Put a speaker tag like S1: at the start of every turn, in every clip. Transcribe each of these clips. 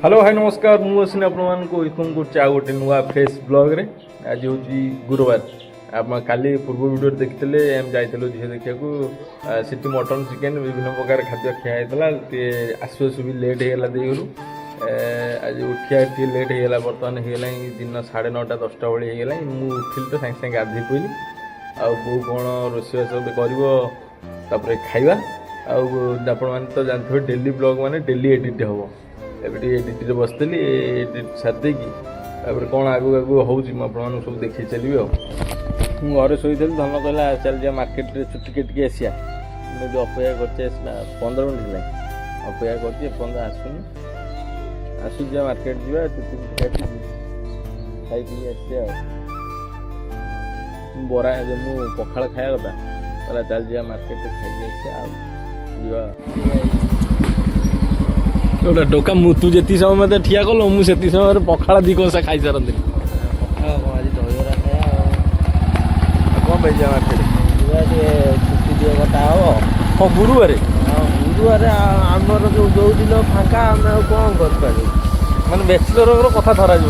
S1: Hello hi नमस्कार मुझे आपको वेलकम कर गोटे नुआ फ्रेश ब्लॉग रे आज हूँ गुरुवार आप काली पूर्व वीडियो देखते एम जाइलु झील देखा सीटी मटन चिकेन विभिन्न प्रकार खाद्य खिया आसु आसु भी लेट होगा देगलु आज उठिया लेट होगा बर्तमान होगा दिन 9:30 10टा भाई होगा मुझे उठिली तो सागे सागे गाधे पड़ी आ बो कौन रोषेबास तापर खाଇବା आप तो जानते डेली ब्लॉग माने डेली एडिट हम एबे एडिट बसती एडिट सारी कौन आगू आगू हो सब देखी चलि घर शोई धन कहला चल जा मार्केट चुटी के आसिया जो अपेक्षा कर 15 मिनट है अपेक्षा कर आसुनी आसु जा मार्केट जा खाई पी आसिया बरा मुझे पखाड़ खाया कथा कहला चल जा मार्केट खाई आसिया गोटे टोका तू जी समय मत ठिया कल मुझे समय पखाड़ दी कसा खाई सारती
S2: आज दहीबरा खाया
S1: कौन पे जा मार्केट
S2: छुट्टी दिए गोटा हम
S1: हाँ गुरुवार
S2: गुरुवार आमर जो दिन फाँका आम कौन कर
S1: माने बैचलर कथा धरा ना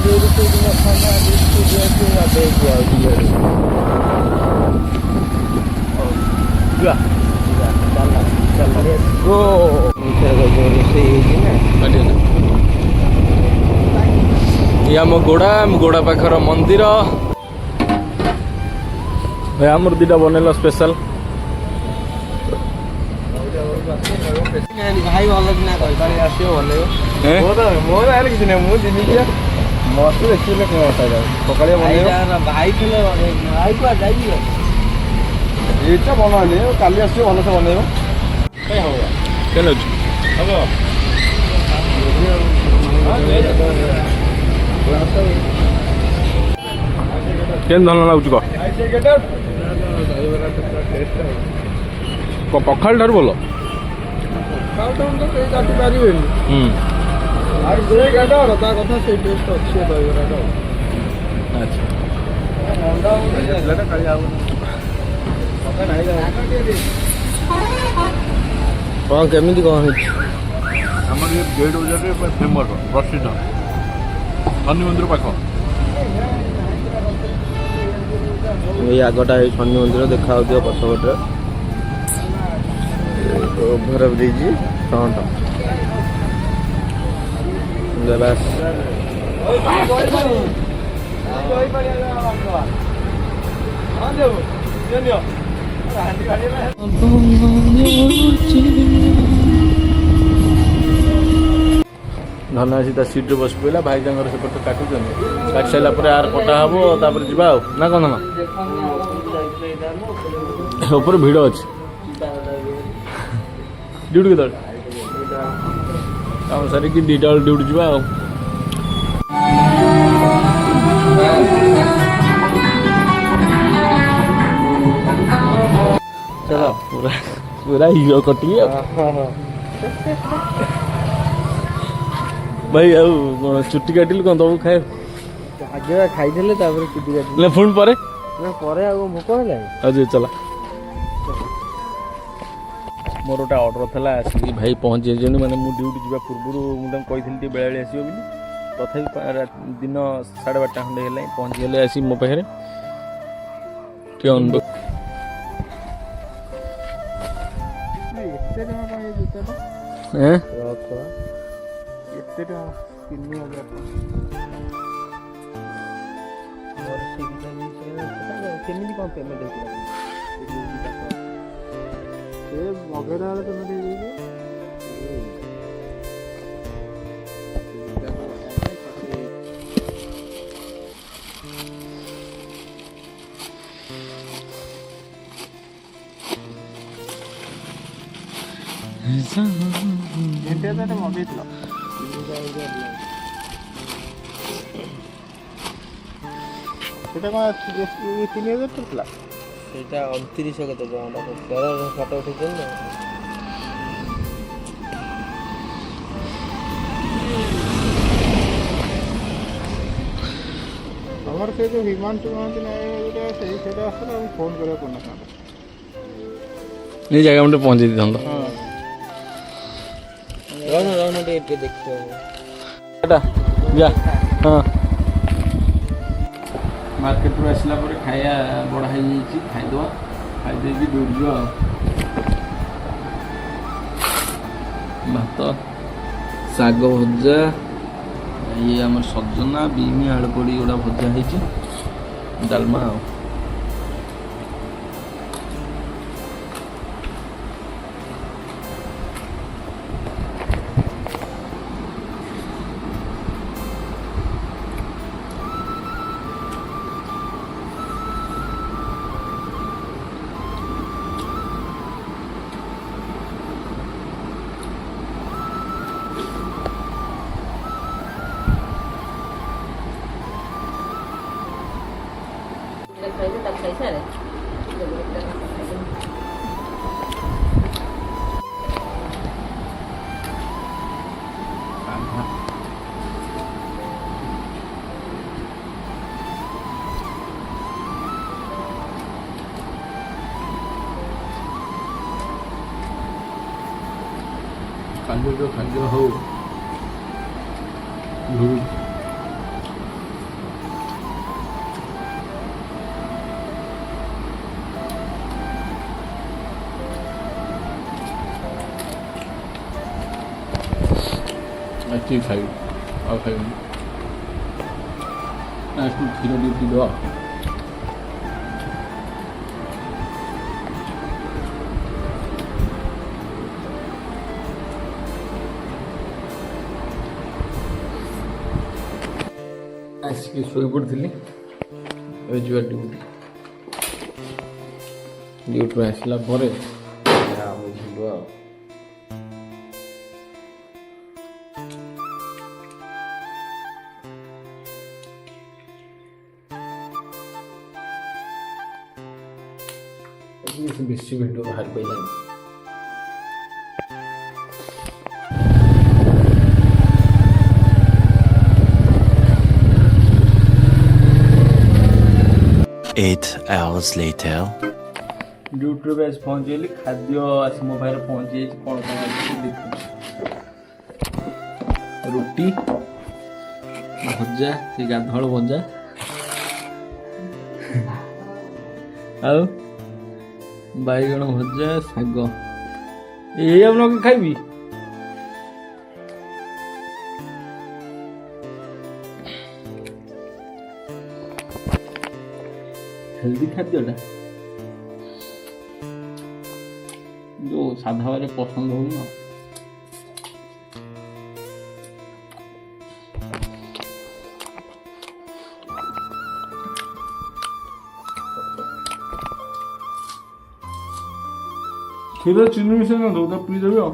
S2: जो दिन
S1: ये आम गोड़ा पाखर मंदिर भाई आमर दीटा बनल स्पेशल
S2: भाई भल कि आस
S1: मोर आए किसी ना मुझे दिनिकिया मस्त देखिए कौन सकाल
S2: भाई थे भाई कुआ जाइए
S1: ये बनाने काली आस भल से बनइब केन केन धन लगुच पखाड़ ठार बोल
S2: कौन केमी कौन
S1: आम ये गेट बजार फेमस प्रसिद्ध शनि मंदिर पाख
S2: ये आगटा शनि मंदिर देखा पछपटे ओभर ब्रिज फ्रंट बस
S1: धन आसी सीट्रे बस पड़ा भाई जंगर सेपटे काटुन काट सारा आर कटा हम तापर जा ना कौन ऊपर भिड़ अच्छे ड्यूटी के काम सारी दुईटा बेल ड्यूटी जा
S2: चलो
S1: पूरा पूरा हीरो कटी भाई आउ चुट्टी काटिल कौन दबू खाए
S2: आगे खाई चुट्टी काटिले
S1: पुणी पर
S2: भोक है
S1: आज चला मोर गोटे अर्डर था आसिक भाई पहुँची जाइए मैंने मुझे ड्यूटी जा पूर्व मुझे कही बेला आसो बोली तथापि दिन 12:30 खंडे है पहुँची गले आसी मो पाखे
S2: केमी कौन पेमेंट ସେଇଟା 29 କେତେ ଟଙ୍କା ଫଟୋ ଉଠେଇଛନ୍ତି ନା
S3: আমার সেই যে হিমাংশু মহান্তি সেটা আসলে আমি ফোন করে কোনো
S1: এই জায়গা মধ্যে পৌঁছে দিতাম তো।
S2: ରହୁନ ଟିକେ ଦେଖିବ
S1: ଏଟା ଯା ହଁ ମାର୍କେଟରୁ ଆସିଲା ପରେ ଖାଇବା ବଢ଼ା ହେଇଯାଇଛି ଖାଇଦେବା ଖାଇଦେଇକି ଦୌଡ଼ିଯିବା ଆଉ ଭାତ ଶାଗ ଭଜା ଇଏ ଆମର ସଜନା ବିମି ଆଳୁ ପଡ଼ି ଗୁଡ଼ା ଭଜା ହେଇଛି ଡାଲମା ଆଉ କାଲିର ଖାଦ୍ୟ ହଉ ଏତିକି ଖାଇବି ଆଉ ଖାଇବିନି କ୍ଷୀର ଟିକେ ପିଇଦେବା ଆସିକି ଶୋଇପଡ଼ିଥିଲି ଏବେ ଯିବା ଡ୍ୟୁଟିରୁ ଆସିଲା ପରେ ଯିବା ଆଉ ବେଶୀ ଭିଡ଼ିଓ ବାହାରି ପାଇଲାନି
S4: Eight hours later.
S1: ଡ୍ୟୁଟିରେ ବି ଆସି ପହଞ୍ଚିଗଲି ଖାଦ୍ୟ ଆସି ମୋ ପାଖରେ ପହଞ୍ଚି ଯାଇଛି କ'ଣ କ'ଣ ଅଛି ଦେଖୁଛି ରୁଟି ଭଜା ସେ ଗାଧୁଆଳ ଭଜା ଆଉ ବାଇଗଣ ଭଜା ଶାଗ ଏଇ ଆଉ ଲଗେଇ ଖାଇବି ହେଲ୍ଦି ଖାଦ୍ୟଟା ଯେଉଁ ସାଧାରେ ପସନ୍ଦ ହଉନି ଆଉ କ୍ଷୀର ଚିନି ମିଶେଇ ନା ଦଉ ପିଇଦେବି ଆଉ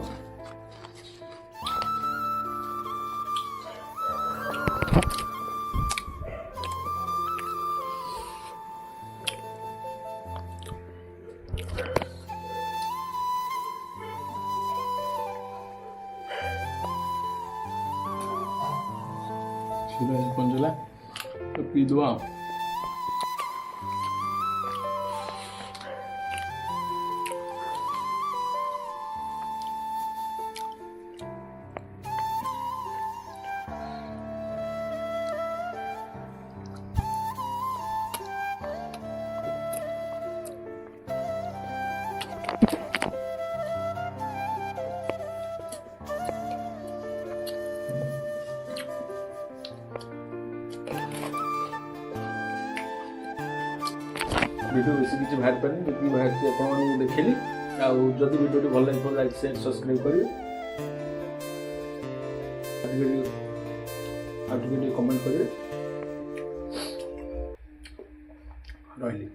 S1: କ୍ଷୀର ପହଞ୍ଚିଲା ତ ପିଇଦେବା ଆଉ वीडियो बेस किसी बाहर पारे जी बाहर आपको देखिली आदि वीडियो भल लगे लाइक शेयर सब्सक्राइब करेंगे कमेंट करेंगे रही।